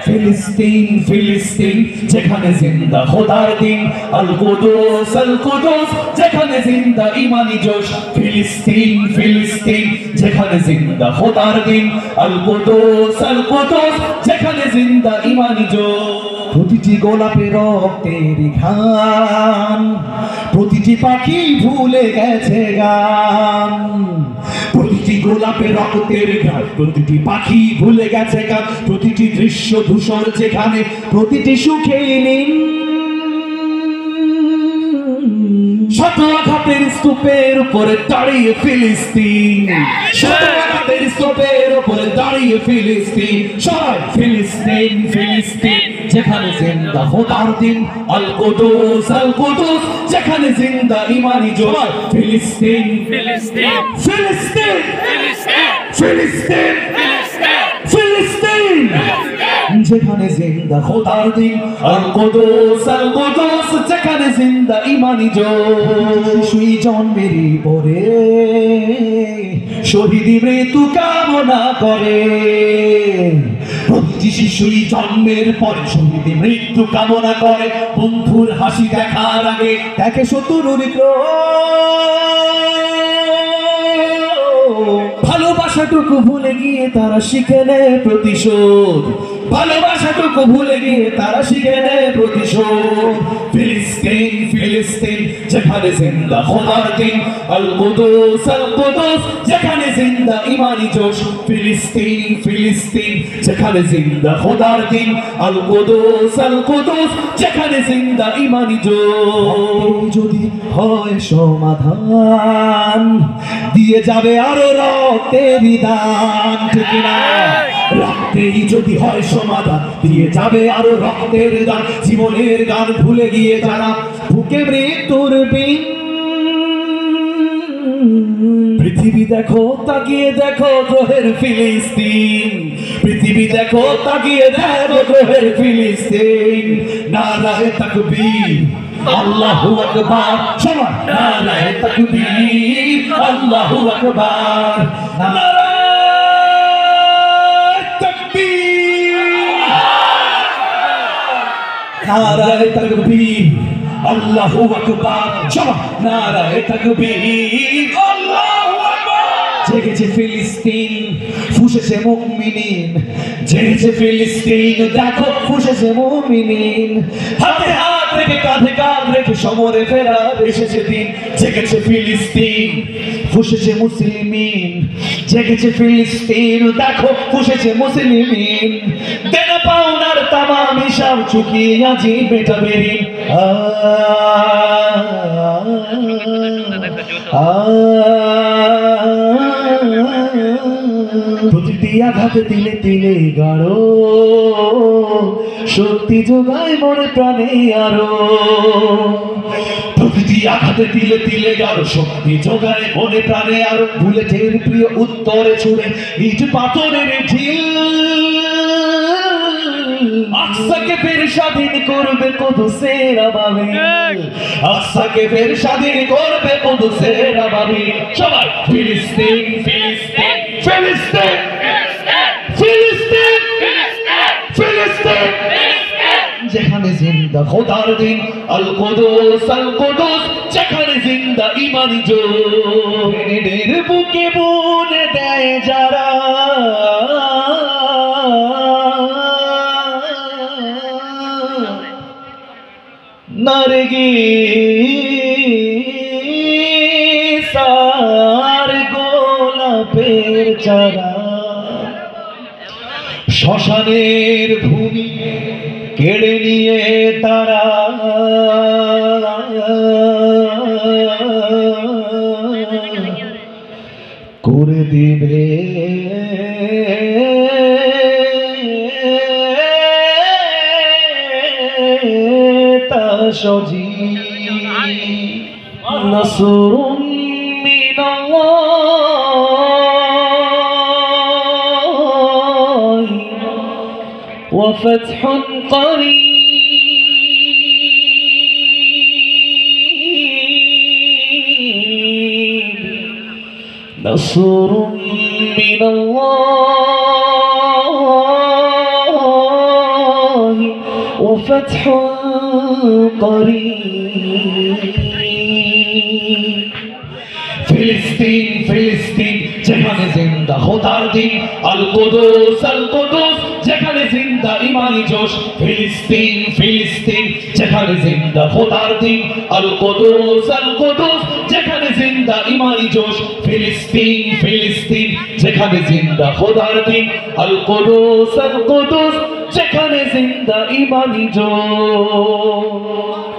ফিলিস্তিন ফিলিস্তিন যেখানে জিন্দা খোদার দিন, আল কুদুস যেখানে জিন্দা ইমানি জোশ। ফিলিস্তিন ফিলিস্তিন যেখানে জিন্দা খোদার দিন, আল কুদুস যেখানে জিন্দা ইমানি জোশ। প্রতিটি গোলাপে রক্তের ঘাম, প্রতিটি পাখি ভুলে গেছে গান। প্রতিটি গোলাপে রক্তের ঘাম, প্রতিটি পাখি ভুলে গেছে গান। প্রতিটি দৃশ্য ধূসর যেখানে, প্রতিটি সুখে নীল। শত আঘাতের স্তূপের উপরে দাঁড়িয়ে ফিলিস্তিন, শত আঘাতের স্তূপের উপরে দাঁড়িয়ে ফিলিস্তিন। সবাই ফিলিস্তিন ফিলিস্তিন যেখানে জিন্দা খোদার দিন, আল কুদুস যেখানে জিন্দা ইমানি জোশ। ফিলিস্তিন ফিলিস্তিন ফিলিস্তিন ফিলিস্তিন ফিলিস্তিন যেখানে জিন্দা খোদার দিন, আল কুদুস যেখানে জিন্দা ইমানি জোশ। শিশুই জন্মের পরে শহীদি মৃত্যু কামনা করে, প্রতিটি শিশুই জন্মের পরে শহীদি মৃত্যু কামনা করে। বন্ধুর হাসি দেখার আগে দেখে শত্রুর ভালোবাসাটুকু ভুলে গিয়ে তারা শিখে নেয় প্রতিশোধ, ভালোবাসাটুকু ভুলে গিয়ে তারা শিখে নেয় প্রতিশোধ। ফিলিস্তিন ফিলিস্তিন যেখানে জিন্দা খোদার দিন, আল কুদুস যেখানে জিন্দা ইমানি জোশ। ফিলিস্তিন ফিলিস্তিন যেখানে জিন্দা খোদার দিন, আল কুদুস যেখানে জিন্দা ইমানি জোশ। যদি হয় সমাধান, দিয়ে যাবে আরো রক্তের দান, ঠিক না? রক্তেই যদি হয় সমাধান, দিয়ে যাবে আরো রক্তের দান। জীবনের গান ভুলে গিয়ে যারা বুকে মৃত্যুর বিন। পৃথিবী দেখো তাকিয়ে দেখো গ্রহের ফিলিস্তিন, পৃথিবী দেখো তাকিয়ে দেখো গ্রহের ফিলিস্তিন। নারায়ে তাকবীর আল্লাহু আকবার, সবাই নারায়ে তাকবীর আল্লাহু আকবার। নারায়ে তাকবীর আল্লাহু আকবার, সবাই নারায়ে তাকবীর আল্লাহু আকবার। জেগেছে ফিলিস্তিন, ফুঁসেছে মুমিনিন, জেগেছে ফিলিস্তিন, দেখো ফুঁসেছে মুমিনিন। হাতে হাত রেখে কাঁধে কাঁধ রেখে সমরে ফেরার এসেছে দিন। জেগেছে ফিলিস্তিন, ফুঁসেছে মুসলিমিন, জেগেছে ফিলিস্তিন, দেখো ফুঁসেছে মুসলিমিন। দেনা পাওনার তামাম হিসাব চুকিয়ে আজি মেটাবে ঋণ। প্রতিটি আঘাতে তিলে তিলে গাঢ় শক্তি যোগায় মনে প্রাণে আরো। প্রতিটি আঘাতে তিলে তিলে গাঢ় শক্তি যোগায় মনে প্রাণে আরো। বুলেটের প্রিয় উত্তরে ছুড়ে ইট পাথরের ঢিল। আকসাকে ফের স্বাধীন করবে কুদুসের আবাবিল, আকসাকে ফের স্বাধীন করবে কুদুসের আবাবিল। সবাই ফিলিস্তিন ফিলিস্তিন ফিলিস্তিন ফিলিস্তিন ফিলিস্তিন যেখানে জিন্দা খোদার দিন, আল কুদুস যেখানে জিন্দা ইমানি জোশ। বুকে বুনে দেয় যারা নারগিসার গোলাপের চারা, শ্মশানের ভূমি কেড়ে নিয়ে তারা করে দিবে তাসজি। নাসরুম মিনাল্লাহ ওয়া ফাতহুন করিব। نصر من الله وفتح قريب ফিলিস্তিন ফিলিস্তিন যেখানে জিন্দা খোদার দিন আল কুদুস যেখানে জিন্দা ইমানি জোশ ফিলিস্তিন ফিলিস্তিন যেখানে জিন্দা খোদার দিন আল কুদুস যেখানে জিন্দা ইমানি জোশ ফিলিস্তিন ফিলিস্তিন যেখানে জিন্দা খোদার দিন আল কুদুস যেখানে জিন্দা ইমানি জোশ